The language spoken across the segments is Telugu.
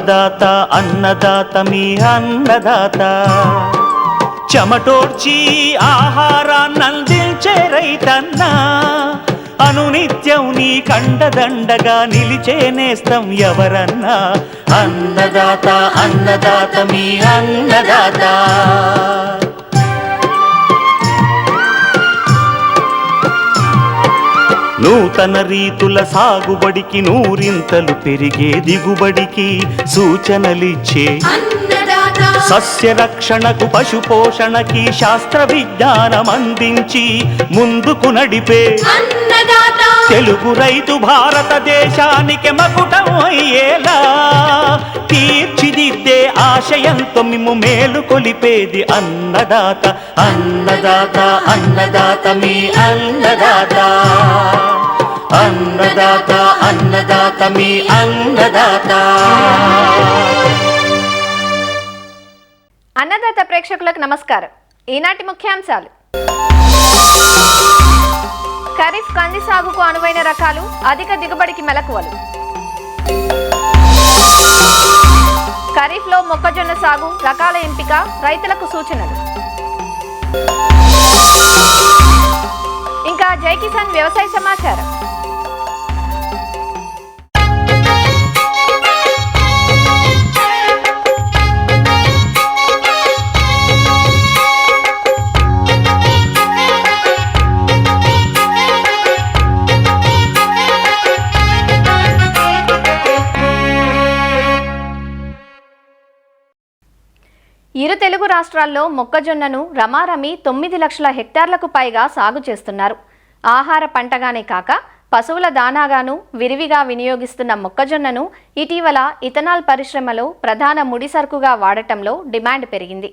అన్నదాత అన్నదాత మీ అన్నదాత చెమటోడ్చి ఆహారాన్నందించే రైతన్న అనునిత్యం నీ కండదండగా నిలిచే నేస్తం ఎవరన్నా అన్నదాత అన్నదాత మీ అన్నదాత నూతన రీతుల సాగుబడికి నూరింతలు పెరిగే దిగుబడికి సూచనలిచ్చే సస్య రక్షణకు పశు పోషణకి శాస్త్ర విజ్ఞానం అందించి ముందుకు నడిపే తెలుగు రైతు భారతదేశానికి మకుటం అయ్యేలా తీర్చిదిద్దే ఆశయంతో మిమ్ము మేలు కొలిపేది అన్నదాత అన్నదాత అన్నదాత మీ అన్నదాత అన్నదాత అన్నదాత మీ అన్నదాత. అన్నదాత ప్రేక్షకులకు నమస్కారం. ఈనాటి ముఖ్యాంశాలు: ఖరీఫ్ కంది సాగుకు అనువైన రకాలు, అధిక దిగుబడికి మెలకువలు. ఖరీఫ్లో మొక్కజొన్న సాగు రకాల ఎంపిక, రైతులకు సూచనలు. ఇంకా జై కిసాన్ వ్యవసాయ సమాచారం. ఇరు తెలుగు రాష్ట్రాల్లో మొక్కజొన్నను రమారమి 9 లక్షల హెక్టార్లకు పైగా సాగు చేస్తున్నారు. ఆహార పంటగానే కాక పశువుల దానాగాను విరివిగా వినియోగిస్తున్న మొక్కజొన్నను ఇటీవల ఇథనాల్ పరిశ్రమలో ప్రధాన ముడి సరుకుగా వాడటంలో డిమాండ్ పెరిగింది.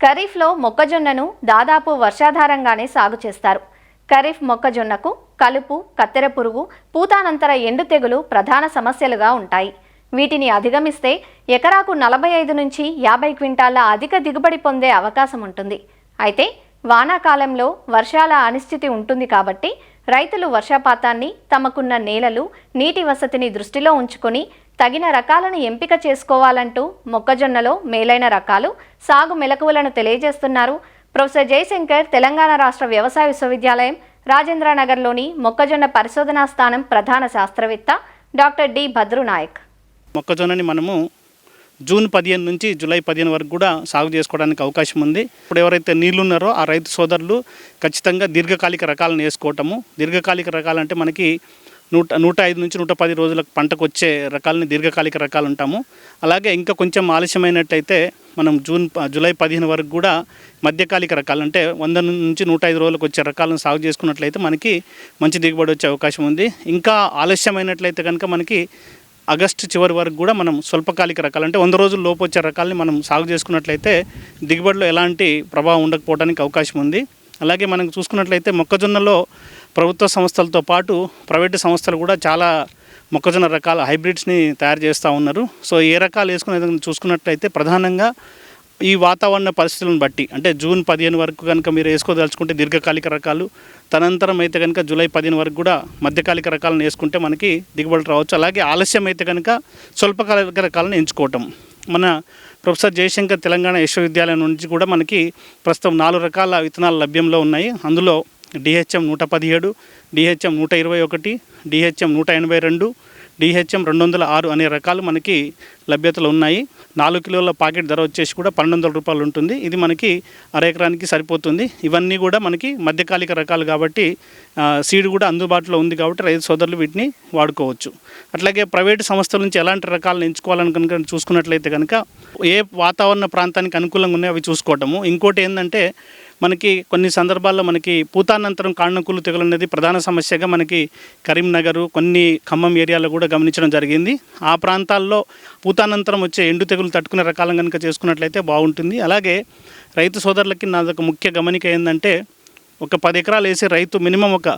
ఖరీఫ్లో మొక్కజొన్నను దాదాపు వర్షాధారంగానే సాగు చేస్తారు. ఖరీఫ్ మొక్కజొన్నకు కలుపు, కత్తెర పురుగు, పూతానంతర ఎండు తెగులు ప్రధాన సమస్యలుగా ఉంటాయి. వీటిని అధిగమిస్తే ఎకరాకు 45 నుంచి 50 క్వింటాల అధిక దిగుబడి పొందే అవకాశం ఉంటుంది. అయితే వానాకాలంలో వర్షాల అనిశ్చితి ఉంటుంది కాబట్టి రైతులు వర్షపాతాన్ని, తమకున్న నేలలు, నీటి వసతిని దృష్టిలో ఉంచుకొని తగిన రకాలను ఎంపిక చేసుకోవాలంటూ మొక్కజొన్నలో మేలైన రకాలు, సాగు మెలకువలను తెలియజేస్తున్నారు ప్రొఫెసర్ జయశంకర్, తెలంగాణ రాష్ట్ర వ్యవసాయ విశ్వవిద్యాలయం రాజేంద్రనగర్లోని మొక్కజొన్న పరిశోధనా స్థానం ప్రధాన శాస్త్రవేత్త డాక్టర్ డి భద్రునాయక్. మొక్కజొన్నని మనము జూన్ 15 నుంచి జూలై 15 వరకు కూడా సాగు చేసుకోవడానికి అవకాశం ఉంది. ఇప్పుడు ఎవరైతే నీళ్లు ఉన్నారో ఆ రైతు సోదరులు ఖచ్చితంగా దీర్ఘకాలిక రకాలను వేసుకోవటము. దీర్ఘకాలిక రకాలంటే మనకి 105 నుంచి 110 రోజులకు పంటకు వచ్చే రకాలని దీర్ఘకాలిక రకాలు ఉంటాము. అలాగే ఇంకా కొంచెం ఆలస్యమైనట్టయితే మనం జూలై 15 వరకు కూడా మధ్యకాలిక రకాలు అంటే 100 నుంచి 105 రోజులకు వచ్చే రకాలను సాగు చేసుకున్నట్లయితే మనకి మంచి దిగుబడి వచ్చే అవకాశం ఉంది. ఇంకా ఆలస్యమైనట్లయితే కనుక మనకి ఆగస్టు చివరి వరకు కూడా మనం స్వల్పకాలిక రకాలు అంటే 100 రోజుల లోపు వచ్చే రకాలని మనం సాగు చేసుకున్నట్లయితే దిగుబడిలో ఎలాంటి ప్రభావం ఉండకపోవడానికి అవకాశం ఉంది. అలాగే మనం చూసుకున్నట్లయితే మొక్కజొన్నలో ప్రభుత్వ సంస్థలతో పాటు ప్రైవేటు సంస్థలు కూడా చాలా మొక్కజొన్న రకాల హైబ్రిడ్స్ని తయారు చేస్తూ ఉన్నారు. సో ఏ రకాలు వేసుకునే చూసుకున్నట్లయితే ప్రధానంగా ఈ వాతావరణ పరిస్థితులను బట్టి అంటే జూన్ 15 వరకు కనుక మీరు వేసుకోదలుచుకుంటే దీర్ఘకాలిక రకాలు, తనంతరం అయితే కనుక జూలై 15 వరకు కూడా మధ్యకాలిక రకాలను వేసుకుంటే మనకి దిగుబడి రావచ్చు. అలాగే ఆలస్యం అయితే కనుక స్వల్పకాలిక రకాలను ఎంచుకోవటం. మన ప్రొఫెసర్ జయశంకర్ తెలంగాణ విశ్వవిద్యాలయం నుంచి కూడా మనకి ప్రస్తుతం 4 రకాల విత్తనాలు లభ్యంలో ఉన్నాయి. అందులో DHM 117, DHM 121, DHM 182, DHM 206 అనే రకాలు మనకి లభ్యతలు ఉన్నాయి. 4 కిలోల పాకెట్ ధర వచ్చేసి కూడా 1200 రూపాయలు ఉంటుంది. ఇది మనకి అరెకరానికి సరిపోతుంది. ఇవన్నీ కూడా మనకి మధ్యకాలిక రకాలు కాబట్టి సీడ్ కూడా అందుబాటులో ఉంది కాబట్టి రైతు సోదరులు వీటిని వాడుకోవచ్చు. అట్లాగే ప్రైవేటు సంస్థల నుంచి ఎలాంటి రకాలను ఎంచుకోవాలని కనుక చూసుకున్నట్లయితే కనుక ఏ వాతావరణ ప్రాంతానికి అనుకూలంగా ఉన్నాయో అవి చూసుకోవటము. ఇంకోటి ఏంటంటే మనకి కొన్ని సందర్భాల్లో మనకి పూతానంతరం కాండంకుళ్ళు తెగులు అనేది ప్రధాన సమస్యగా మనకి కరీంనగర్, కొన్ని ఖమ్మం ఏరియాలో కూడా గమనించడం జరిగింది. ఆ ప్రాంతాల్లో పూతానంతరం వచ్చే ఎండు తెగులు తట్టుకునే రకాలను కనుక చేసుకున్నట్లయితే బాగుంటుంది. అలాగే రైతు సోదరులకి నాదొక ముఖ్య గమనిక ఏంటంటే ఒక 10 ఎకరాలు వేసి రైతు మినిమం ఒక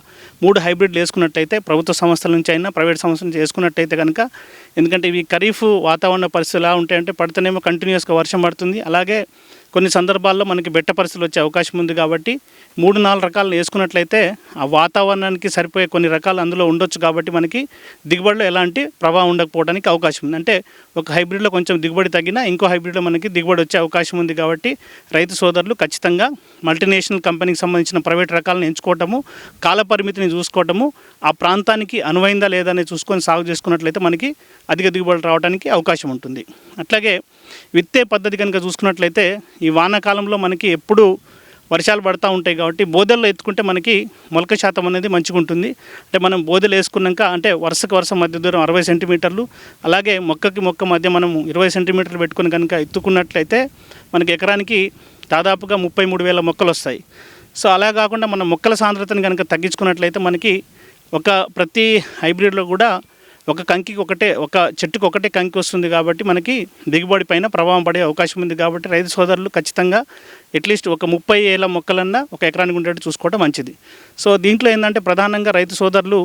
3 హైబ్రిడ్లు వేసుకున్నట్టయితే ప్రభుత్వ సంస్థల నుంచి అయినా ప్రైవేట్ సంస్థల నుంచి వేసుకున్నట్టయితే కనుక, ఎందుకంటే ఇవి ఖరీఫ్ వాతావరణ పరిస్థితులు ఎలా ఉంటాయంటే పడితేనేమో కంటిన్యూస్గా వర్షం పడుతుంది. అలాగే కొన్ని సందర్భాల్లో మనకి బెట్ట పరిస్థితులు వచ్చే అవకాశం ఉంది కాబట్టి 3-4 రకాలను వేసుకున్నట్లయితే ఆ వాతావరణానికి సరిపోయే కొన్ని రకాలు అందులో ఉండొచ్చు కాబట్టి మనకి దిగుబడిలో ఎలాంటి ప్రభావం ఉండకపోవడానికి అవకాశం ఉంది. అంటే ఒక హైబ్రిడ్లో కొంచెం దిగుబడి తగ్గినా ఇంకో హైబ్రిడ్లో మనకి దిగుబడి వచ్చే అవకాశం ఉంది కాబట్టి రైతు సోదరులు ఖచ్చితంగా మల్టీనేషనల్ కంపెనీకి సంబంధించిన ప్రైవేట్ రకాలను ఎంచుకోవటము, కాల పరిమితిని చూసుకోవటము, ఆ ప్రాంతానికి అనువైందా లేదా అని చూసుకొని సాగు చేసుకున్నట్లయితే మనకి అధిక దిగుబడి రావడానికి అవకాశం ఉంటుంది. అట్లాగే విత్తే పద్ధతి కనుక చూసుకున్నట్లయితే ఈ వానాకాలంలో మనకి ఎప్పుడు వర్షాలు పడుతూ ఉంటాయి కాబట్టి బోదెల్లో ఎత్తుకుంటే మనకి మొలక శాతం అనేది మంచిగా ఉంటుంది. అంటే మనం బోదెలు వేసుకున్నాక అంటే వరుసకు వరుస మధ్య దూరం 60 సెంటీమీటర్లు, అలాగే మొక్కకి మొక్క మధ్య మనం 20 సెంటీమీటర్లు పెట్టుకుని కనుక ఎత్తుకున్నట్లయితే మనకి ఎకరానికి దాదాపుగా 33,000 మొక్కలు వస్తాయి. సో అలా కాకుండా మనం మొక్కల సాంద్రతను కనుక తగ్గించుకున్నట్లయితే మనకి ప్రతి హైబ్రిడ్లో కూడా ఒక చెట్టుకు ఒకటే కంకి వస్తుంది కాబట్టి మనకి దిగుబడి పైన ప్రభావం పడే అవకాశం ఉంది. కాబట్టి రైతు సోదరులు ఖచ్చితంగా అట్లీస్ట్ ఒక 30,000 మొక్కలన్నా ఒక ఎకరానికి ఉండేట్టు చూసుకోవడం మంచిది. సో దీంట్లో ఏంటంటే ప్రధానంగా రైతు సోదరులు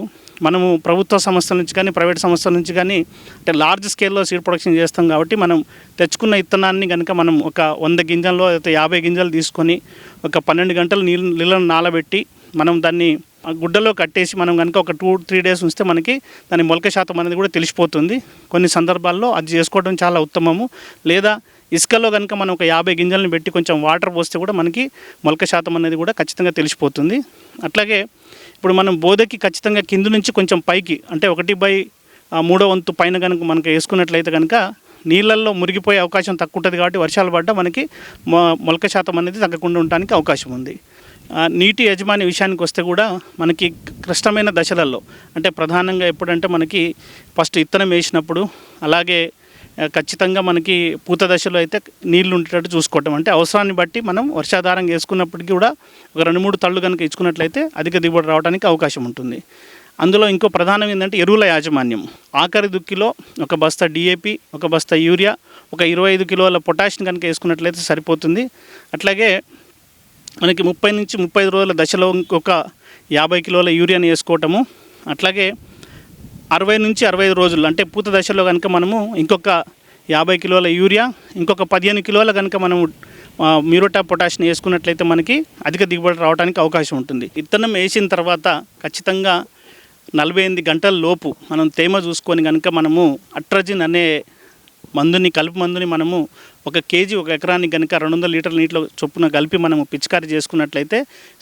మనము ప్రభుత్వ సంస్థల నుంచి కానీ ప్రైవేట్ సంస్థల నుంచి కానీ అంటే లార్జ్ స్కేల్లో సీడ్ ప్రొడక్షన్ చేస్తాం కాబట్టి మనం తెచ్చుకున్న విత్తనాన్ని కనుక మనం ఒక 100 గింజల్లో అయితే 50 గింజలు తీసుకొని ఒక 12 గంటలు నీళ్ళను నానబెట్టి మనం దాన్ని గుడ్డలో కట్టేసి మనం కనుక ఒక 2-3 డేస్ ఉంచితే మనకి దాని మొలక శాతం అనేది కూడా తెలిసిపోతుంది. కొన్ని సందర్భాల్లో అది చేసుకోవడం చాలా ఉత్తమము. లేదా ఇసుకలో కనుక మనం ఒక 50 గింజలను పెట్టి కొంచెం వాటర్ పోస్తే కూడా మనకి మొలక శాతం అనేది కూడా ఖచ్చితంగా తెలిసిపోతుంది. అట్లాగే ఇప్పుడు మనం బోదెకి ఖచ్చితంగా కింద నుంచి కొంచెం పైకి అంటే 1/3 వంతు పైన కనుక మనకు వేసుకున్నట్లయితే కనుక నీళ్ళల్లో మురిగిపోయే అవకాశం తక్కువ ఉంటుంది కాబట్టి వర్షాలు పడ్డా మనకి మొలక శాతం అనేది తగ్గకుండా ఉండడానికి అవకాశం ఉంది. నీటి యజమాని విషయానికి వస్తే కూడా మనకి క్లిష్టమైన దశలలో అంటే ప్రధానంగా ఎప్పుడంటే మనకి ఫస్ట్ విత్తనం వేసినప్పుడు, అలాగే ఖచ్చితంగా మనకి పూత దశలో అయితే నీళ్లు ఉండేటట్టు చూసుకోవటం. అంటే అవసరాన్ని బట్టి మనం వర్షాధారంగా వేసుకున్నప్పటికీ కూడా ఒక 2-3 తళ్ళు కనుక ఇచ్చుకున్నట్లయితే అధిక దిగుబడి రావడానికి అవకాశం ఉంటుంది. అందులో ఇంకో ప్రధానం ఏంటంటే ఎరువుల యాజమాన్యం. ఆఖరి దుక్కిలో ఒక బస్తా డిఏపి, ఒక బస్తా యూరియా, ఒక 25 కిలోల పొటాషియం కనుక వేసుకున్నట్లయితే సరిపోతుంది. అట్లాగే మనకి 30 నుంచి 35 రోజుల దశలో ఇంకొక 50 కిలోల యూరియాని వేసుకోవటము. అట్లాగే 60 నుంచి 65 రోజులు అంటే పూత దశలో కనుక మనము ఇంకొక 50 కిలోల యూరియా, ఇంకొక 15 కిలోల కనుక మనము మ్యూరేట్ ఆఫ్ పొటాషియం వేసుకున్నట్లయితే మనకి అధిక దిగుబడి రావడానికి అవకాశం ఉంటుంది. విత్తనం వేసిన తర్వాత ఖచ్చితంగా 48 గంటల లోపు మనం తేమ చూసుకొని కనుక మనము అట్రజిన్ అనే కలుపు మందుని మనము 1 కేజీ ఒక ఎకరానికి కనుక 200 లీటర్ల నీటిలో చొప్పున కలిపి మనము పిచికారీ చేసుకున్నట్లయితే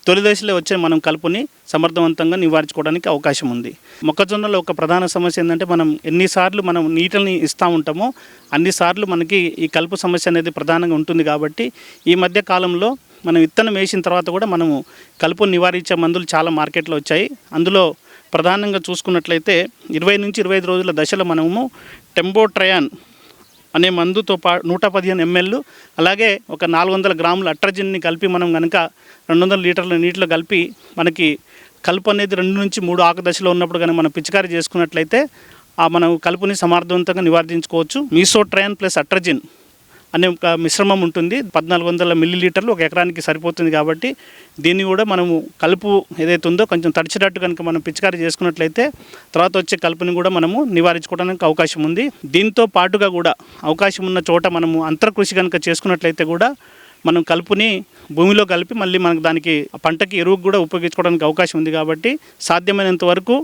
తొలి దశలో వచ్చే మనం కలుపుని సమర్థవంతంగా నివారించుకోవడానికి అవకాశం ఉంది. మొక్కజొన్నలో ఒక ప్రధాన సమస్య ఏంటంటే మనం ఎన్నిసార్లు మనం నీటిని ఇస్తూ ఉంటామో అన్నిసార్లు మనకి ఈ కలుపు సమస్య అనేది ప్రధానంగా ఉంటుంది. కాబట్టి ఈ మధ్య కాలంలో మనం విత్తనం వేసిన తర్వాత కూడా మనము కలుపుని నివారించే మందులు చాలా మార్కెట్లో వచ్చాయి. అందులో ప్రధానంగా చూసుకున్నట్లయితే 20 నుంచి 25 రోజుల దశలో మనము టెంబోట్రయాన్ అనే మందుతో 115 ml అలాగే ఒక 400 గ్రాముల అట్రజిన్ని కలిపి మనం కనుక 200 లీటర్ల నీటిలో కలిపి మనకి కలుపు అనేది 2 నుంచి 3 ఆకు దశలో ఉన్నప్పుడు కనుక మనం పిచికారీ చేసుకున్నట్లయితే మనం కలుపుని సమర్థవంతంగా నివారించుకోవచ్చు. మీసోట్రయాన్ ప్లస్ అట్రజిన్ అనే ఒక మిశ్రమం ఉంటుంది. 1400 మిల్లీలీటర్లు ఒక ఎకరానికి సరిపోతుంది. కాబట్టి దీన్ని కూడా మనము కలుపు ఏదైతే ఉందో కొంచెం తడిచేటట్టు కనుక మనం పిచికారీ చేసుకున్నట్లయితే తర్వాత వచ్చే కలుపుని కూడా మనము నివారించుకోవడానికి అవకాశం ఉంది. దీంతో పాటుగా కూడా అవకాశం ఉన్న చోట మనము అంతర్కృషి కనుక చేసుకున్నట్లయితే కూడా మనం కలుపుని భూమిలో కలిపి మళ్ళీ మనకు దానికి పంటకి ఎరువుకు కూడా ఉపయోగించుకోవడానికి అవకాశం ఉంది. కాబట్టి సాధ్యమైనంత వరకు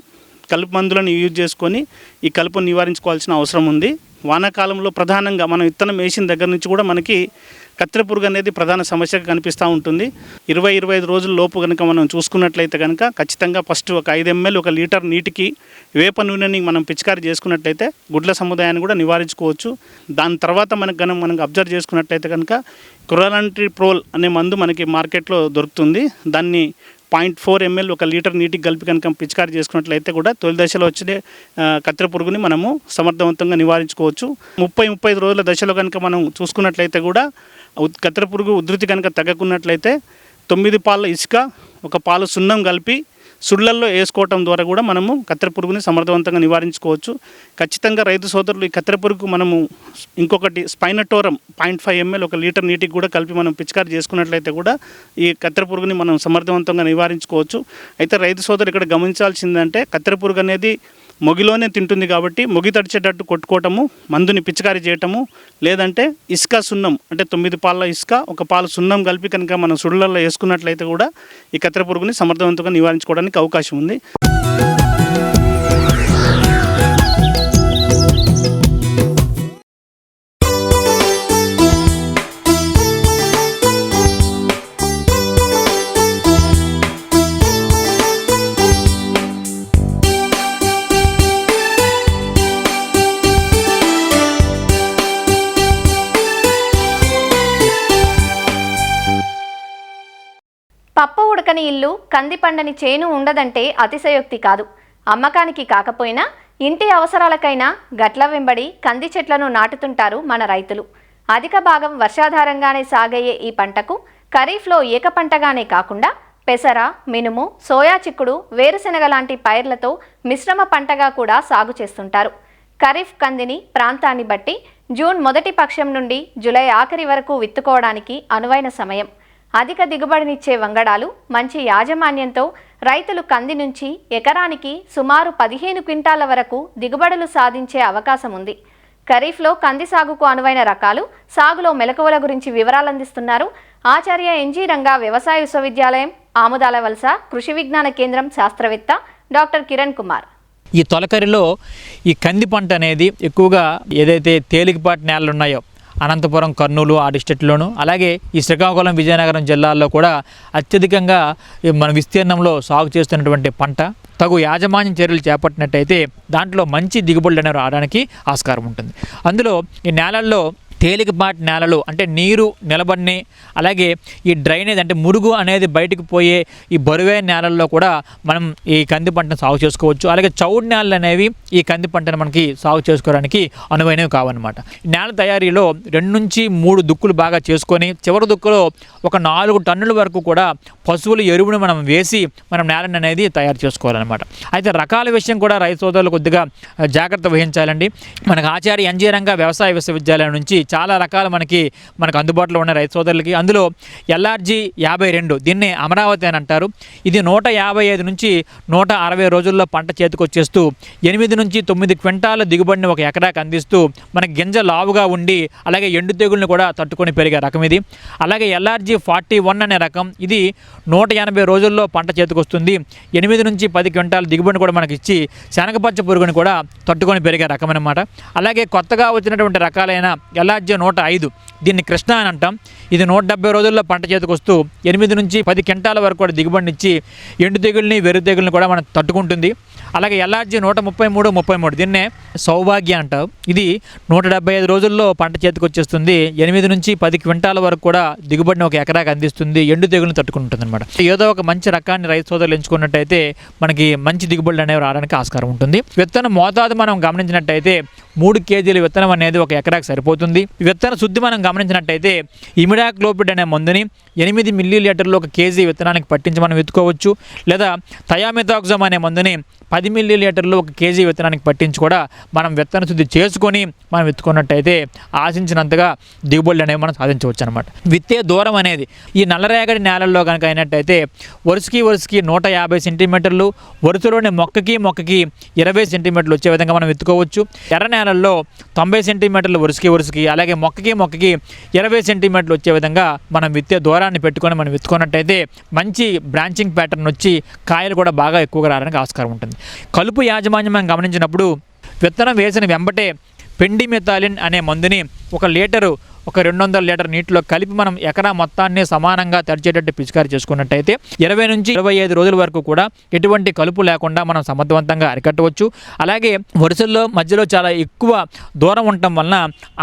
కలుపు మందులను యూజ్ చేసుకొని ఈ కలుపును నివారించుకోవాల్సిన అవసరం ఉంది. వానాకాలంలో ప్రధానంగా మనం విత్తనం వేసిన దగ్గర నుంచి కూడా మనకి కత్తెర పురుగు అనేది ప్రధాన సమస్యగా కనిపిస్తూ ఉంటుంది. 20-25 రోజుల లోపు కనుక మనం చూసుకున్నట్లయితే కనుక ఖచ్చితంగా ఫస్ట్ ఒక 5 ml 1 లీటర్ నీటికి వేప నూనెని మనం పిచికారీ చేసుకున్నట్లయితే గుడ్ల సముదాయాన్ని కూడా నివారించుకోవచ్చు. దాని తర్వాత మనకు అబ్జర్వ్ చేసుకున్నట్లయితే కనుక క్లోరాంట్రిప్రోల్ అనే మందు మనకి మార్కెట్లో దొరుకుతుంది. దాన్ని 0.4 ml 1 లీటర్ నీటికి కలిపి కనుక పిచికారీ చేసుకున్నట్లయితే కూడా తొలి దశలో వచ్చే కత్తెర పురుగుని మనము సమర్థవంతంగా నివారించుకోవచ్చు. 30-35 రోజుల దశలో కనుక మనం చూసుకున్నట్లయితే కూడా కత్తెర పురుగు ఉధృతి కనుక తగ్గకున్నట్లయితే 9 పాల ఇసుక 1 పాలు సున్నం కలిపి సుళ్ళల్లో వేసుకోవటం ద్వారా కూడా మనము కత్తెర పురుగుని సమర్థవంతంగా నివారించుకోవచ్చు. ఖచ్చితంగా రైతు సోదరులు ఈ కత్తెర పురుగు మనము ఇంకొకటి స్పైనటోరం 0.5 ml 1 లీటర్ నీటికి కూడా కలిపి మనం పిచికారీ చేసుకున్నట్లయితే కూడా ఈ కత్తెర పురుగుని మనం సమర్థవంతంగా నివారించుకోవచ్చు. అయితే రైతు సోదరు ఇక్కడ గమనించాల్సిందంటే కత్తెర పురుగు అనేది మొగిలోనే తింటుంది కాబట్టి మొగి తడిచేటట్టు కొట్టుకోవటము, మందుని పిచికారీ చేయటము, లేదంటే ఇసుక సున్నం అంటే 9 పాల ఇసుక 1 పాలు సున్నం కలిపి కనుక మనం సుడులలో వేసుకున్నట్లయితే కూడా ఈ కత్తెర పురుగుని సమర్థవంతంగా నివారించుకోవడానికి అవకాశం ఉంది. పప్పు ఉడకని ఇల్లు, కంది పండని చేను ఉండదంటే అతిశయోక్తి కాదు. అమ్మకానికి కాకపోయినా ఇంటి అవసరాలకైనా గట్ల వెంబడి కంది చెట్లను నాటుతుంటారు మన రైతులు. అధిక భాగం వర్షాధారంగానే సాగయ్యే ఈ పంటకు ఖరీఫ్లో ఏక పంటగానే కాకుండా పెసర, మినుము, సోయా చిక్కుడు, వేరుశెనగ లాంటి పైర్లతో మిశ్రమ పంటగా కూడా సాగు చేస్తుంటారు. ఖరీఫ్ కందిని ప్రాంతాన్ని బట్టి జూన్ మొదటి పక్షం నుండి జూలై ఆఖరి వరకు విత్తుకోవడానికి అనువైన సమయం. అధిక దిగుబడినిచ్చే వంగడాలు, మంచి యాజమాన్యంతో రైతులు కంది నుంచి ఎకరానికి సుమారు 15 క్వింటాల వరకు దిగుబడులు సాధించే అవకాశం ఉంది. ఖరీఫ్లో కంది సాగుకు అనువైన రకాలు, సాగులో మెలకువల గురించి వివరాలు అందిస్తున్నారు ఆచార్య ఎన్జీ రంగా వ్యవసాయ విశ్వవిద్యాలయం ఆముదాల వలస కృషి విజ్ఞాన కేంద్రం శాస్త్రవేత్త డాక్టర్ కిరణ్ కుమార్. ఈ తొలకరిలో ఈ కంది పంట అనేది ఎక్కువగా ఏదైతే తేలికపాటి నేలలు ఉన్నాయో అనంతపురం, కర్నూలు ఆ డిస్ట్రిక్ట్లోను, అలాగే ఈ శ్రీకాకుళం, విజయనగరం జిల్లాల్లో కూడా అత్యధికంగా మన విస్తీర్ణంలో సాగు చేస్తున్నటువంటి పంట. తగు యాజమాన్య చర్యలు చేపట్టినట్టయితే దాంట్లో మంచి దిగుబడులు అనేవి రావడానికి ఆస్కారం ఉంటుంది. అందులో ఈ నేలల్లో తేలికపాటి నేలలు అంటే నీరు నిలబడిని, అలాగే ఈ డ్రైనేజ్ అంటే మురుగు అనేది బయటకు పోయే ఈ బరువైన నేలల్లో కూడా మనం ఈ కంది పంటను సాగు చేసుకోవచ్చు. అలాగే చౌడు నేలలు అనేవి ఈ కంది పంటను మనకి సాగు చేసుకోవడానికి అనువైనవి కావన్నమాట. నేల తయారీలో 2 నుంచి 3 దుక్కులు బాగా చేసుకొని చివరి దుక్కులో ఒక 4 టన్నుల వరకు కూడా పశువుల ఎరువును మనం వేసి మనం నేలను అనేది తయారు చేసుకోవాలన్నమాట. అయితే రకాల విషయం కూడా రైతు సోదరులు కొద్దిగా జాగ్రత్త వహించాలండి. మనకు ఆచార్య ఎన్జీ రంగా వ్యవసాయ విశ్వవిద్యాలయం నుంచి చాలా రకాలు మనకు అందుబాటులో ఉన్న రైతు సోదరులకి. అందులో LRG 52 దీన్ని అమరావతి అని అంటారు. ఇది 155 నుంచి 160 రోజుల్లో పంట చేతికి వచ్చేస్తూ 8 నుంచి 9 క్వింటాల దిగుబడిని ఒక ఎకరాకి అందిస్తూ మనకి గింజ లావుగా ఉండి అలాగే ఎండు తెగుళ్ళని కూడా తట్టుకొని పెరిగే రకం ఇది. అలాగే LRG 41 అనే రకం, ఇది 180 రోజుల్లో పంట చేతికి వస్తుంది. 8 నుంచి 10 క్వింటాల దిగుబడిని కూడా మనకి ఇచ్చి శనగపచ్చ పురుగుని కూడా తట్టుకొని పెరిగే రకం అన్నమాట. అలాగే కొత్తగా వచ్చినటువంటి రకాలైన LRG 105 దీన్ని కృష్ణ అని అంటాం. ఇది 170 రోజుల్లో పంట చేతికి వస్తూ 8 నుంచి 10 క్వింటాల వరకు కూడా దిగుబడిని ఇచ్చి ఎండు తెగుల్ని, వెర్రు తెగుల్ని కూడా మనం తట్టుకుంటుంది. అలాగే LRG 133 దీన్నే సౌభాగ్య అంటాం. ఇది 175 రోజుల్లో పంట చేతికి వచ్చేస్తుంది. 8 నుంచి 10 క్వింటాల వరకు కూడా దిగుబడిని ఒక ఎకరాకి అందిస్తుంది. ఎండు తెగుల్ని తట్టుకుంటుంది అనమాట. ఏదో ఒక మంచి రకాన్ని రైతు సోదరులు ఎంచుకున్నట్టయితే మనకి మంచి దిగుబడులు అనేవి రావడానికి ఆస్కారం ఉంటుంది. విత్తన మోతాదు మనం గమనించినట్టయితే 3 కేజీల విత్తనం అనేది ఒక ఎకరాకి సరిపోతుంది. విత్తన శుద్ధి మనం గమనించినట్టయితే ఇమిడాక్లోపిడ్ అనే మందుని 8 మిల్లీలీటర్లు 1 కేజీ విత్తనానికి పట్టించి మనం విత్తుకోవచ్చు. లేదా థయామిథాక్సమ్ అనే మందుని 10 మిల్లీలీటర్లు 1 కేజీ విత్తనానికి పట్టించి కూడా మనం విత్తన శుద్ధి చేసుకొని మనం విత్తుకున్నట్టయితే ఆశించినంతగా దిగుబడులు అనేవి మనం సాధించవచ్చు అనమాట. విత్తే దూరం అనేది ఈ నల్లరేగడి నేలల్లో కనుక అయినట్టయితే వరుసకి 150 సెంటీమీటర్లు, వరుసలోని మొక్కకి 20 సెంటీమీటర్లు వచ్చే విధంగా మనం విత్తుకోవచ్చు. ఎర్ర నేలల్లో 90 సెంటీమీటర్లు వరుసకి అలాగే మొక్కకి 20 సెంటీమీటర్లు వచ్చే విధంగా మనం విత్తే దూరాన్ని పెట్టుకొని మనం విత్తుకున్నట్టయితే మంచి బ్రాంచింగ్ ప్యాటర్న్ వచ్చి కాయలు కూడా బాగా ఎక్కువగా రావడానికి ఆస్కారం ఉంటుంది. కలుపు యాజమాన్యం మనం గమనించినప్పుడు విత్తనం వేసిన వెంబటే పెండిమెథాలిన్ అనే మందుని 1 లీటరు 200 లీటర్ నీటిలో కలిపి మనం ఎకరా మొత్తాన్ని సమానంగా తడిచేటట్టు పిచికారీ చేసుకున్నట్టయితే 20 నుంచి 25 రోజుల వరకు కూడా ఎటువంటి కలుపు లేకుండా మనం సమర్థవంతంగా అరికట్టవచ్చు. అలాగే వరుసల్లో మధ్యలో చాలా ఎక్కువ దూరం ఉండటం వలన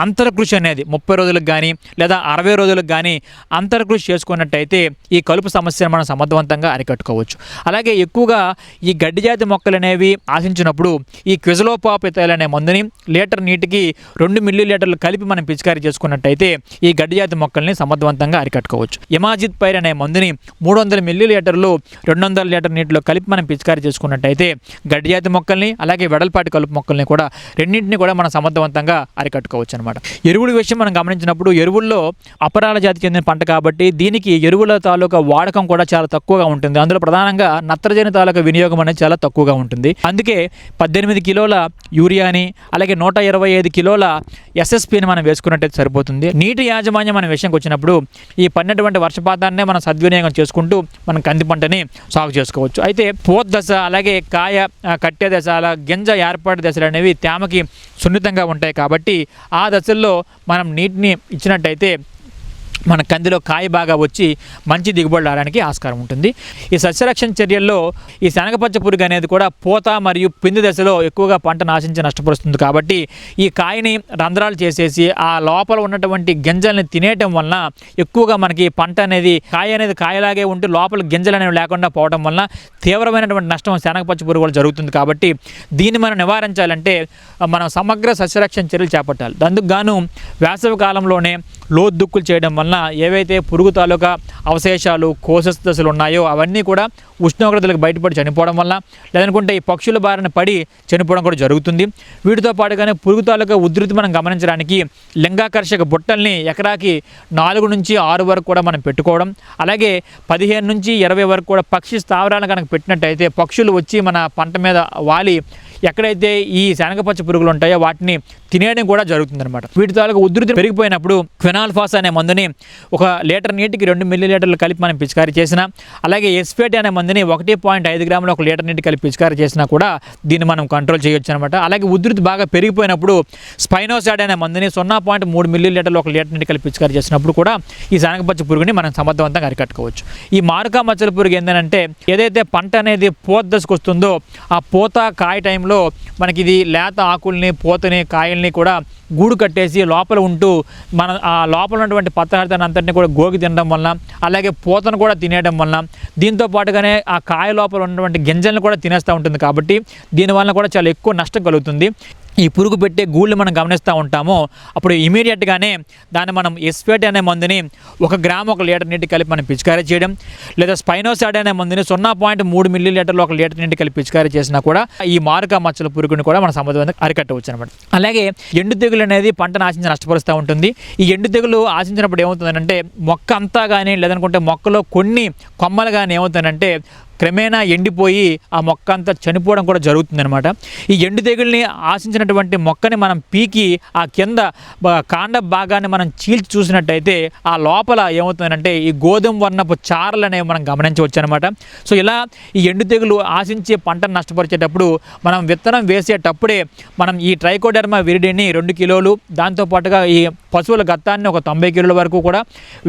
అంతరకృషి అనేది 30 రోజులకు కానీ లేదా 60 రోజులకు కానీ అంతరకృషి చేసుకున్నట్టయితే ఈ కలుపు సమస్యను మనం సమర్థవంతంగా అరికట్టుకోవచ్చు. అలాగే ఎక్కువగా ఈ గడ్డి జాతి మొక్కలు అనేవి ఆశించినప్పుడు ఈ క్విజలోపాపిథైల్ అనే మందుని లీటర్ నీటికి 2 మిల్లీలీటర్లు కలిపి మనం పిచికారీ చేసుకున్నట్టయితే చూసుకున్నట్టయితే ఈ గడ్డి జాతి మొక్కల్ని సమర్థవంతంగా అరికట్టుకోవచ్చు. ఎమాజిత్ పైర్ అనే మందుని 300 మిల్లీలీటర్లు 200 లీటర్ నీటిలో కలిపి మనం పిచికారీ చేసుకున్నట్టయితే గడ్డి జాతి మొక్కల్ని అలాగే వెడల్పాటి కలుపు మొక్కల్ని కూడా రెండింటిని కూడా మనం సమర్థవంతంగా అరికట్టుకోవచ్చు అనమాట. ఎరువుల విషయం మనం గమనించినప్పుడు ఎరువుల్లో అపరాల జాతికి చెందిన పంట కాబట్టి దీనికి ఎరువుల తాలూకా వాడకం కూడా చాలా తక్కువగా ఉంటుంది. అందులో ప్రధానంగా నత్రజని తాలూకా వినియోగం అనేది చాలా తక్కువగా ఉంటుంది. అందుకే 18 కిలోల యూరియాని అలాగే 125 కిలోల ఎస్ఎస్పిని మనం వేసుకున్నట్టయితే సరిపోతుంది. నీటి యాజమాన్యం అనే విషయంకి వచ్చినప్పుడు ఈ పడినటువంటి వర్షపాతాన్నే మనం సద్వినియోగం చేసుకుంటూ మనం కంది పంటని సాగు చేసుకోవచ్చు. అయితే పోత్ దశ అలాగే కాయ కట్టే దశ అలా గింజ ఏర్పాటు దశలు అనేవి తేమకి సున్నితంగా ఉంటాయి కాబట్టి ఆ దశల్లో మనం నీటిని ఇచ్చినట్టయితే మన కందిలో కాయ బాగా వచ్చి మంచి దిగుబడి రావడానికి ఆస్కారం ఉంటుంది. ఈ సస్యరక్షణ చర్యల్లో ఈ శనగపచ్చ పురుగు అనేది కూడా పూత మరియు పిండి దశలో ఎక్కువగా పంట నాశించి నష్టపరుస్తుంది కాబట్టి ఈ కాయని రంధ్రాలు చేసేసి ఆ లోపల ఉన్నటువంటి గింజల్ని తినేయటం వలన ఎక్కువగా మనకి పంట అనేది కాయ అనేది కాయలాగే ఉంటూ లోపల గింజలు అనేవి లేకుండా పోవడం వలన తీవ్రమైనటువంటి నష్టం శనగపచ్చ పురుగు వల్ల జరుగుతుంది. కాబట్టి దీన్ని మనం నివారించాలంటే మనం సమగ్ర సస్యరక్షణ చర్యలు చేపట్టాలి. అందుకు గాను వేసవి కాలంలోనే లోతుదుక్కులు చేయడం వలన ఏవైతే పురుగు తాలూకా అవశేషాలు కోసస్ దశలు ఉన్నాయో అవన్నీ కూడా ఉష్ణోగ్రతలకు బయటపడి చనిపోవడం వల్ల లేదనుకుంటే ఈ పక్షుల బారిన పడి చనిపోవడం కూడా జరుగుతుంది. వీటితో పాటుగానే పురుగు తాలూకా ఉధృతి మనం గమనించడానికి లింగాకర్షక బుట్టల్ని ఎకరాకి 4 నుంచి 6 వరకు కూడా మనం పెట్టుకోవడం, అలాగే 15 నుంచి 20 వరకు కూడా పక్షి స్థావరాలను కనుక పెట్టినట్టయితే పక్షులు వచ్చి మన పంట మీద వాలి ఎక్కడైతే ఈ శనగపచ్చ పురుగులు ఉంటాయో వాటిని తినేయడం కూడా జరుగుతుందన్నమాట. వీటి తాలూకు ఉధృతి పెరిగిపోయినప్పుడు క్వినాల్ఫాస్ అనే మందుని 1 లీటర్ నీటికి 2 మిల్లీలీటర్లు కలిపి మనం పిచికారీ చేసినా, అలాగే ఎస్పేట్ అనే మందుని 1.5 గ్రాములు 1 లీటర్ నీటి కలిపి పిచికారీ చేసినా కూడా దీన్ని మనం కంట్రోల్ చేయొచ్చు అనమాట. అలాగే ఉధృతి బాగా పెరిగిపోయినప్పుడు స్పైనోసాడ్ అనే మందుని 0.3 మిల్లీలీటర్లు 1 లీటర్ నీటి కలిపి పిచికారీ చేసినప్పుడు కూడా ఈ శనగపచ్చ పురుగుని మనం సమర్థవంతంగా అరికట్టుకోవచ్చు. ఈ మారుకా మచ్చల పురుగు ఏంటంటే ఏదైతే పంట అనేది పూత దశకు వస్తుందో ఆ పూత కాయ టైంలో మనకి ఇది లేత ఆకుల్ని పూతని కాయల్ని కూడా గూడు కట్టేసి లోపల ఉంటూ మన ఆ లోపల ఉన్నటువంటి పదార్థాన్ని అంతటిని కూడా గోగి తినడం వలన అలాగే పూతను కూడా తినేయడం వలన దీంతో పాటుగానే ఆ కాయ లోపల ఉన్నటువంటి గింజలను కూడా తినేస్తూ ఉంటుంది. కాబట్టి దీనివల్ల కూడా చాలా ఎక్కువ నష్టం కలుగుతుంది. ఈ పురుగు పెట్టే గూళ్ళు మనం గమనిస్తూ ఉంటామో అప్పుడు ఇమీడియట్గానే దాన్ని మనం ఎస్పేట్ అనే మందుని 1 గ్రాము 1 లీటర్ నీటి కలిపి మనం పిచికారీ చేయడం, లేదా స్పైనోసాడ్ అనే మందుని 0.3 మిల్లీలీటర్లు 1 లీటర్ నీటి కలిపి పిచికారీ చేసినా కూడా ఈ మారుకా మచ్చల పురుగుని కూడా మనం సమర్థవంతంగా అరికట్టవచ్చు అనమాట. అలాగే ఎండు తెగులు అనేది పంట నాశించి నష్టపరుస్తూ ఉంటుంది. ఈ ఎండు తెగులు ఆశించినప్పుడు ఏమవుతుందంటే మొక్క అంతా కానీ లేదనుకుంటే మొక్కలో కొన్ని కొమ్మలు కానీ ఏమవుతుందంటే క్రమేణా ఎండిపోయి ఆ మొక్క అంతా చనిపోవడం కూడా జరుగుతుందన్నమాట. ఈ ఎండు తెగుల్ని ఆశించినటువంటి మొక్కని మనం పీకి ఆ కింద కాండ భాగాన్ని మనం చీల్చి చూసినట్టయితే ఆ లోపల ఏమవుతుందంటే ఈ గోధుమ వర్ణపు చారలు అనేవి మనం గమనించవచ్చు అనమాట. సో ఇలా ఈ ఎండు తెగులు ఆశించే పంటను నష్టపరిచేటప్పుడు మనం విత్తనం వేసేటప్పుడే మనం ఈ ట్రైకోడెర్మా విరిడిని 2 కిలోలు, దాంతోపాటుగా ఈ పశువుల గత్తాన్ని 90 కిలోల వరకు కూడా,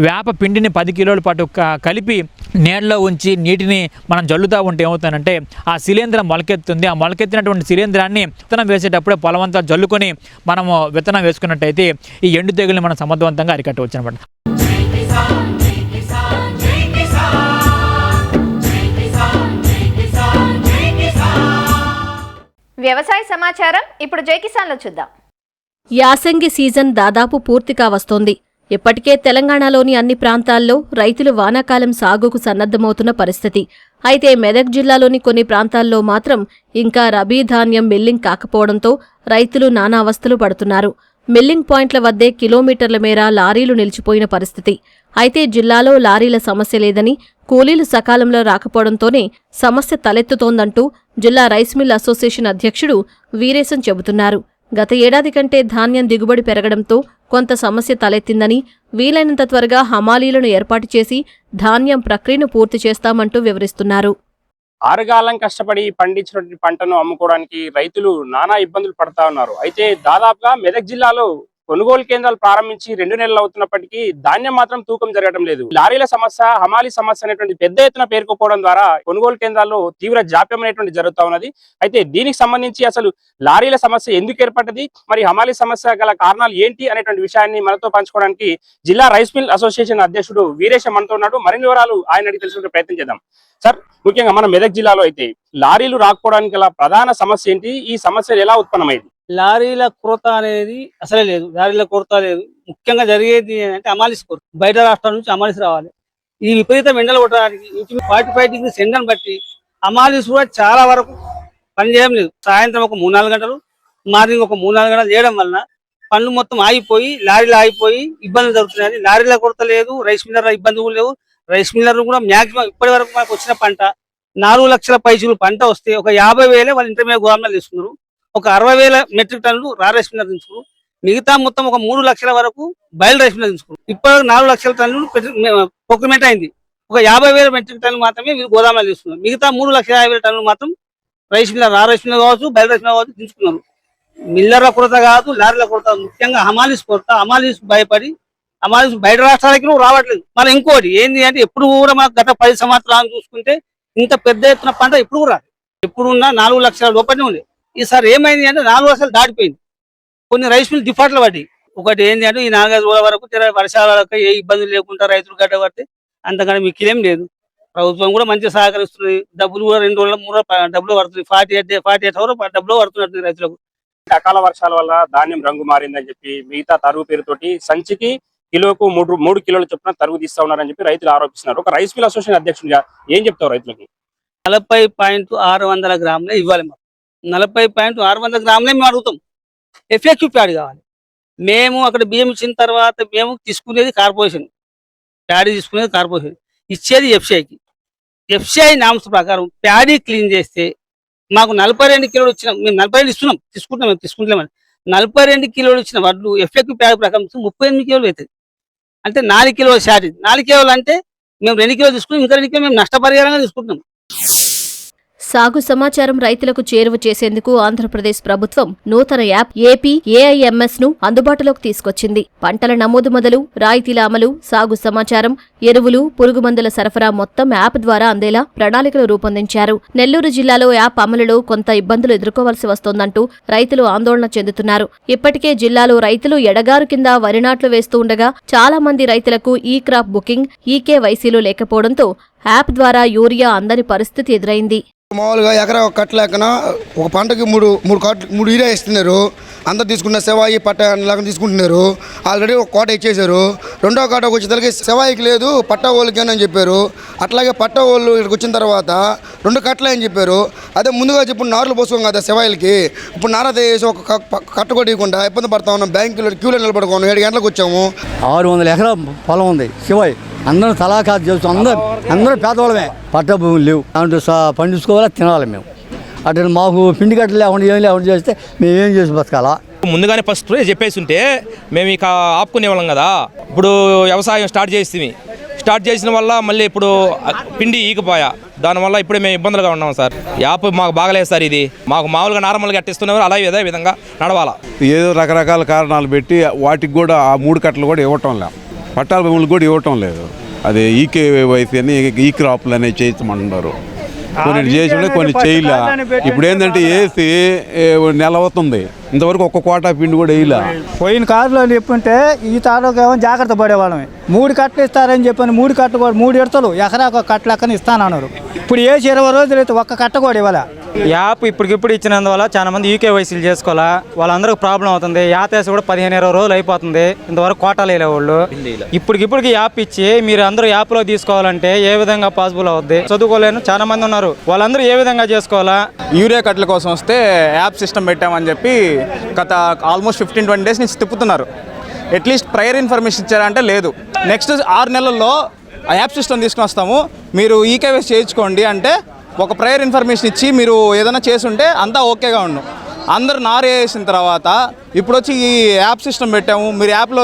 వేప పిండిని 10 కిలోల పాటు కలిపి నీళ్ళలో ఉంచి నీటిని మనం జల్లుతూ ఉంటే ఏమవుతుందంటే ఆ శిలీంధ్రం మొలకెత్తుంది. ఆ మొలకెత్తినటువంటి శిలీంధ్రాన్ని విత్తనం వేసేటప్పుడే పొలమంతా జల్లుకొని మనము విత్తనం వేసుకున్నట్టయితే ఈ ఎండు తెగుల్ని మనం సమర్థవంతంగా అరికట్టవచ్చు అనమాట. వ్యవసాయ సమాచారం ఇప్పుడు జై కిసాన్లో చూద్దాం. యాసంగి సీజన్ దాదాపు పూర్తిగా వస్తోంది. ఇప్పటికే తెలంగాణలోని అన్ని ప్రాంతాల్లో రైతులు వానాకాలం సాగుకు సన్నద్ధమవుతున్న పరిస్థితి. అయితే మెదక్ జిల్లాలోని కొన్ని ప్రాంతాల్లో మాత్రం ఇంకా రబీ ధాన్యం మిల్లింగ్ కాకపోవడంతో రైతులు నానా అవస్థలు పడుతున్నారు. మిల్లింగ్ పాయింట్ల వద్దే కిలోమీటర్ల మేర లారీలు నిలిచిపోయిన పరిస్థితి. అయితే జిల్లాలో లారీల సమస్య లేదని, కూలీలు సకాలంలో రాకపోవడంతోనే సమస్య తలెత్తుతోందంటూ జిల్లా రైస్ మిల్ అసోసియేషన్ అధ్యక్షుడు వీరేశం చెబుతున్నారు. గత ఏడాది కంటే ధాన్యం దిగుబడి పెరగడంతో కొంత సమస్య తలెత్తిందని, వీలైనంత త్వరగా హమాలీలను ఏర్పాటు చేసి ధాన్యం ప్రక్రియను పూర్తి చేస్తామంటూ వివరిస్తున్నారు. ఆరుగాలం కష్టపడి పండించినటువంటి పంటను అమ్ముకోవడానికి రైతులు నానా ఇబ్బందులు పడతా ఉన్నారు. అయితే దాదాపుగా మెదక్ జిల్లాలో కొనుగోలు కేంద్రాలు ప్రారంభించి 2 నెలలు అవుతున్నప్పటికీ ధాన్యం మాత్రం తూకం జరగడం లేదు. లారీల సమస్య, హమాలీ సమస్య అనేటువంటి పెద్ద ఎత్తున పేరుకుపోవడం ద్వారా కొనుగోలు కేంద్రాల్లో తీవ్ర జాప్యం అనేటువంటి జరుగుతూ ఉన్నది. అయితే దీనికి సంబంధించి అసలు లారీల సమస్య ఎందుకు ఏర్పడ్డది, మరి హమాలీ సమస్య గల కారణాలు ఏంటి అనేటువంటి విషయాన్ని మనతో పంచుకోవడానికి జిల్లా రైస్ మిల్ అసోసియేషన్ అధ్యక్షుడు వీరేశం మనతో ఉన్నాడు. మరిన్ని వివరాలు ఆయన అడిగి తెలుసుకునే ప్రయత్నం చేద్దాం. సార్, ముఖ్యంగా మన మెదక్ జిల్లాలో అయితే లారీలు రాకపోవడానికి గల ప్రధాన సమస్య ఏంటి? ఈ సమస్యలు ఎలా ఉత్పన్నమైంది? లారీల కొరత అనేది అసలే లేదు. లారీల కొరత లేదు. ముఖ్యంగా జరిగేది అంటే అమాలిస్ కోర్టు బయట రాష్ట్రాల నుంచి అమాలిస్ రావాలి. ఈ విపరీతం ఎండలు కొట్టడానికి 45 డిగ్రీస్ ఎండను బట్టి అమాలిస్ కూడా చాలా వరకు పనిచేయడం లేదు. సాయంత్రం ఒక 3-4 గంటలు, మార్నింగ్ ఒక 3-4 గంటలు చేయడం వలన పనులు మొత్తం ఆగిపోయి లారీలు ఆగిపోయి ఇబ్బందులు జరుగుతున్నాయి. లారీల కొరత లేదు, రైస్ మిల్లర్ల ఇబ్బందులు లేవు. రైస్ మిల్లర్లు కూడా మాక్సిమం ఇప్పటి వరకు మనకు వచ్చిన పంట 4 లక్షల పైసలు పంట వస్తే ఒక 50,000 వాళ్ళు ఇంటర్మీడియట్ గోదాములు తీసుకున్నారు. ఒక 60,000 మెట్రిక్ టన్నులు రా రైస్ మిల్లర్ తీసుకున్నారు. మిగతా మొత్తం ఒక 3 లక్షల వరకు బయలు రైస్ మిల్లర్ తీసుకున్నారు. ఇప్పటివరకు 4 లక్షల టన్నులు ప్రొక్యూర్మెంట్ అయింది. ఒక 50,000 మెట్రిక్ టన్నులు మాత్రమే వీళ్ళు గోదాములు తీసుకున్నారు. మిగతా 3,50,000 టన్నులు మాత్రం రైస్ మిల్లర్ రా రైస్ మిల్లర్ కావచ్చు, బయలు రైస్ మిల్లర్ కావచ్చు తీసుకున్నారు. మిల్లర్ల కొరత కాదు, లారీల కొరత, ముఖ్యంగా హమాలీస్ కొరత. హమాలీస్ భయపడి హమాలీస్ బయట రాష్ట్రాలకి రావట్లేదు. మళ్ళీ ఇంకోటి ఏంది అంటే ఎప్పుడు కూడా మనకు గత 10 సంవత్సరాలు చూసుకుంటే ఇంత పెద్ద ఎత్తున పంట ఎప్పుడు కూడా రాదు. ఎప్పుడున్నా 4 లక్షల లోపలనే ఉంది. ఈసారి ఏమైంది అంటే 4 లక్షలు దాటిపోయింది. కొన్ని రైస్ మిల్ డిఫాల్ట్లు పడ్డాయి. ఒకటి ఏంటి అంటే ఈ 4-5 రోజుల వరకు వర్షాలకు ఏ ఇబ్బందులు లేకుండా రైతులు గడ్డ పడితే అంతకన్నా మీకేం లేదు. ప్రభుత్వం కూడా మంచిగా సహకరిస్తుంది. డబ్బులు కూడా 2 రోజుల 3 రోజులు డబ్బులు పడుతుంది. 48 అవర్ డబ్బులు పడుతున్నట్టు రైతులకు. అకాల వర్షాల వల్ల ధాన్యం రంగు మారిందని చెప్పి మిగతా తరుగు పేరుతోటి సంచికి కిలోకు 3 కిలోల చొప్పున తరుగు తీస్తా ఉన్నారని చెప్పి రైతులు ఆరోపిస్తున్నారు. ఒక రైస్ మిల్ అసోసియేషన్ అధ్యక్షుడిగా ఏం చెప్తావు రైతులకి? 40.600 గ్రాములే ఇవ్వాలి. మాకు 40.600 గ్రాములే మేము అడుగుతాం. ఎఫ్ఎక్యూ ప్యాడ్ కావాలి. మేము అక్కడ బియ్యం ఇచ్చిన తర్వాత మేము తీసుకునేది కార్పొరేషన్, ప్యాడీ తీసుకునేది కార్పొరేషన్, ఇచ్చేది ఎఫ్సిఐకి. ఎఫ్సిఐ నామ్స్ ప్రకారం ప్యాడీ క్లీన్ చేస్తే మాకు 42 కిలోలు ఇచ్చిన, మేము 42 ఇస్తున్నాం, తీసుకుంటామని 42 కిలోలు ఇచ్చిన వడ్లు ఎఫ్ఎక్యూ ప్యాడ్ ప్రకారం 38 కిలోలు అవుతుంది. అంటే 4 కిలోల షార్టేజ్. 4 కిలోలు అంటే మేము 2 కిలోలు తీసుకున్నాం, ఇంకా 2 కిలోలు మేము నష్టపరిహారంగా తీసుకుంటున్నాం. సాగు సమాచారం రైతులకు చేరువ చేసేందుకు ఆంధ్రప్రదేశ్ ప్రభుత్వం నూతన యాప్ ఏపీ ఏఐఎంఎస్ ను అందుబాటులోకి తీసుకొచ్చింది. పంటల నమోదు మొదలు రాయితీల అమలు, సాగు సమాచారం, ఎరువులు, పురుగుమందుల సరఫరా మొత్తం యాప్ ద్వారా అందేలా ప్రణాళికలు రూపొందించారు. నెల్లూరు జిల్లాలో యాప్ అమలులో కొంత ఇబ్బందులు ఎదుర్కోవాల్సి వస్తోందంటూ రైతులు ఆందోళన చెందుతున్నారు. ఇప్పటికే జిల్లాలో రైతులు ఎడగారు కింద వరి నాట్లు వేస్తూ ఉండగా చాలా మంది రైతులకు ఈ క్రాప్ బుకింగ్, ఈకేవైసీలు లేకపోవడంతో యాప్ ద్వారా యూరియా అందని పరిస్థితి ఎదురైంది. మామూలుగా ఎకరా ఒక కట్ట లేకన ఒక పంటకి 3 యూరియా ఇస్తున్నారు. అందరు తీసుకున్న సెవాయి పట్ట లాగా తీసుకుంటున్నారు. ఆల్రెడీ ఒక కోట ఇచ్చేశారు. రెండో కోటకు వచ్చేసరికి సెవాయికి లేదు, పట్ట వాళ్ళకి అని చెప్పారు. అట్లాగే పట్ట వాళ్ళు ఇక్కడికి వచ్చిన తర్వాత 2 కట్టలే అని చెప్పారు. అదే ముందుగా చెప్పిన నారులు పోసుకోం కదా సెవాయిలకి, ఇప్పుడు నార వేసి ఒక కట్ట కొట్టకుండా ఇబ్బంది పడతా ఉన్నాం. బ్యాంకులో క్యూలో నిలబడుకోను. 7 గంటలకు వచ్చాము. 600 ఎకరా పొలం ఉంది శివాయి. అందరూ తలాఖాతు చేస్తాం. అందరూ పేదవాళ్ళమే. పట్ట భూములు లేవు. దాంట్లో పండించుకోవాలా, తినాలి. మేము అటు మాకు పిండి కట్టలు లేకుండా ఏం లేకుండా చేస్తే మేము ఏం చేసి బతకాలా? ముందుగానే ఫస్ట్ చెప్పేసి ఉంటే మేము ఇక ఆపుకునేవాళ్ళం కదా. ఇప్పుడు వ్యవసాయం స్టార్ట్ చేసిన వల్ల మళ్ళీ ఇప్పుడు పిండి ఈకపోయా, దానివల్ల ఇప్పుడే మేము ఇబ్బందులుగా ఉన్నాం సార్. యాప్ మాకు బాగలేదు సార్. ఇది మాకు మామూలుగా నార్మల్గా అట్టిస్తున్నారు, అలాగే అదే విధంగా నడవాలా. ఏదో రకరకాల కారణాలు పెట్టి వాటికి కూడా ఆ 3 కట్టలు కూడా ఇవ్వటం లేదు, పట్టాల భూములు కూడా ఇవ్వటం లేదు. అది ఈకేవైసీ అని ఈ క్రాప్లు అనేవి చేయమంటున్నారు. కొన్ని చేసి కొన్ని చేయలే. ఇప్పుడు ఏంటంటే వేసి నెల అవుతుంది, ఇంతవరకు ఒక్క కోటా పిండి కూడా వేయలే. పోయిన కారులో చెప్పుంటే ఈ తాలూకేమో జాగ్రత్త పడేవాళ్ళమే. 3 కట్టలు ఇస్తారని చెప్పని 3 కట్ట కూడా 3 ఎడతలు ఎకరా ఒక కట్ట లెక్కన ఇస్తానన్నారు. ఇప్పుడు వేసి 20 రోజులు అయితే ఒక్క కట్ట కూడా ఇవ్వాలా. యాప్ ఇప్పటికిప్పుడు ఇచ్చినందువల్ల చాలా మంది ఈకేవైసీలు చేసుకోవాలా, వాళ్ళందరికీ ప్రాబ్లం అవుతుంది. యాతేసి కూడా 15-20 రోజులు అయిపోతుంది. ఇంతవరకు కోటాలు వేలేవాళ్ళు ఇప్పటికిప్పటికి యాప్ ఇచ్చి మీరు అందరూ యాప్లో తీసుకోవాలంటే ఏ విధంగా పాసిబుల్ అవుద్ది? చదువుకోలేను చాలా మంది ఉన్నారు, వాళ్ళందరూ ఏ విధంగా చేసుకోవాలా? యూరియా కట్టల కోసం వస్తే యాప్ సిస్టమ్ పెట్టామని చెప్పి గత ఆల్మోస్ట్ 15-20 డేస్ నుంచి తిప్పుతున్నారు. అట్లీస్ట్ ప్రయర్ ఇన్ఫర్మేషన్ ఇచ్చారంటే లేదు. నెక్స్ట్ 6 నెలల్లో ఆ యాప్ సిస్టమ్ తీసుకుని వస్తాము, మీరు ఈకేవైసీ చేయించుకోండి అంటే ఒక ప్రయర్ ఇన్ఫర్మేషన్ ఇచ్చి మీరు ఏదైనా చేసుంటే అంతా ఓకేగా ఉన్నాం. అందరు నారు వేసిన తర్వాత ఇప్పుడు వచ్చి ఈ యాప్ సిస్టమ్ పెట్టాము, మీరు యాప్లో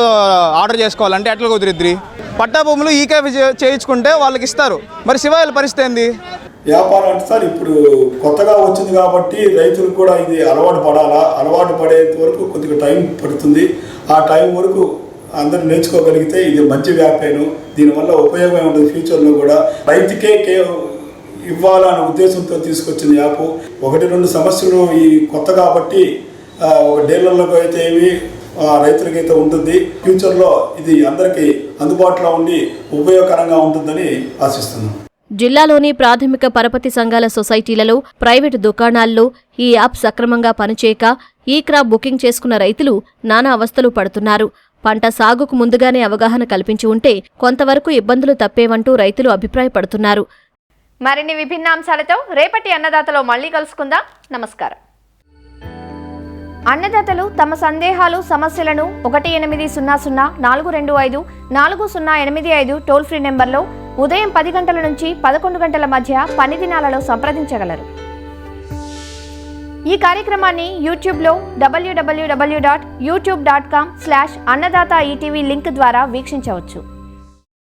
ఆర్డర్ చేసుకోవాలంటే ఎట్లా కుదిరిద్ది? పట్టా భూములు ఈకేవైసీ చేయించుకుంటే వాళ్ళకి ఇస్తారు, మరి శివాయిల పరిస్థితి ఏంది? వ్యాపారం అంటే సార్ ఇప్పుడు కొత్తగా వచ్చింది కాబట్టి రైతులు కూడా ఇది అలవాటు పడాలా. అలవాటు పడేంత వరకు కొద్దిగా టైం పడుతుంది. ఆ టైం వరకు అందరూ నేర్చుకోగలిగితే ఇది మంచి వ్యాపారం. దీనివల్ల ఉపయోగం ఉంటుంది ఫ్యూచర్లో కూడా. రైతుకే ఇవ్వాలనే ఉద్దేశంతో తీసుకొచ్చిన యాప్. 1-2 సమస్యలు ఈ కొత్త కాబట్టి ఒక డీలర్లకు అయితే ఏమి, రైతులకైతే ఉంటుంది. ఫ్యూచర్లో ఇది అందరికీ అందుబాటులో ఉండి ఉపయోగకరంగా ఉంటుందని ఆశిస్తున్నాం. జిల్లాలోని ప్రాథమిక పరపతి సంఘాల సొసైటీలలో, ప్రైవేటు దుకాణాల్లో ఈ యాప్ సక్రమంగా పనిచేయక ఈ క్రాప్ బుకింగ్ చేసుకున్న రైతులు నానా అవస్థలు పడుతున్నారు. పంట సాగుకు ముందుగానే అవగాహన కల్పించి ఉంటే కొంతవరకు ఇబ్బందులు తప్పేవంటూ రైతులు అభిప్రాయపడుతున్నారు. మరిన్ని విభిన్న అంశాలతో రేపటి అన్నదాతలో మళ్ళీ కలుసుకుందాం. నమస్కారం. అన్నదాతలు తమ సందేహాలు, సమస్యలను 1800-425-4085 టోల్ ఫ్రీ నెంబర్లో ఉదయం 10 గంటల నుంచి 11 గంటల మధ్య పని దినాలలో సంప్రదించగలరు. ఈ కార్యక్రమాన్ని యూట్యూబ్లో www.youtube.com/annadaata ETV లింక్ ద్వారా వీక్షించవచ్చు.